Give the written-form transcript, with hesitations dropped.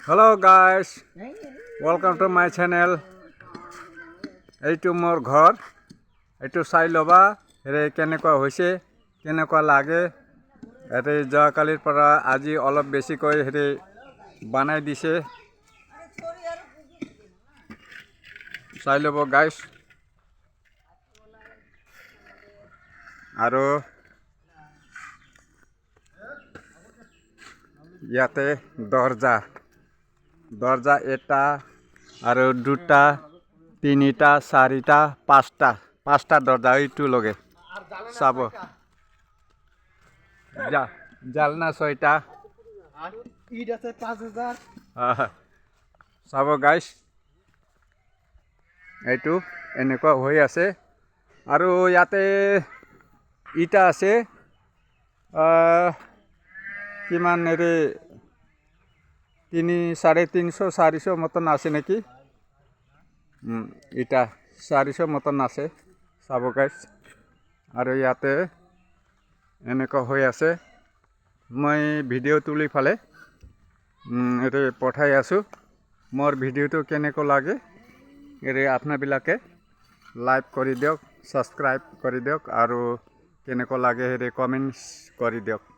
Hello guys, welcome to my channel. এইটো মোৰ ঘৰ এইটো চাই ল'বা হেৰে কেনেকুৱা হৈছে কেনেকুৱা লাগে এতে যোৱাকালিৰ পৰা আজি অলপ বেছিকৈ হেৰে বনাই দিছে চাই ল'ব গাইস আৰু ইয়াতে দৰজা এটা আৰু দুটা তিনিটা চাৰিটা পাঁচটা দরজা এইটো লগে চাব জালনা ছয়টা ইট আছে 5000 চাব গাইস এইটো এনেকুৱা হৈ আছে আৰু ইয়াতে ইটা আছে কিমান এৰে 350 400 মতন আছে নেকি ইটা 400 মতন আছে চাব গাইস আৰু ইয়াতে এনেকুৱা হৈ আছে মই ভিডিও তুলি ফালে এতে পঠাই আছো মোৰ ভিডিওটো কেনেকুৱা লাগে এৰে আপোনাবিলাকে লাইক কৰি দিয়ক সাবস্ক্ৰাইব কৰি দিয়ক আৰু কেনেকুৱা লাগে হেৰে কমেন্টস কৰি দিয়ক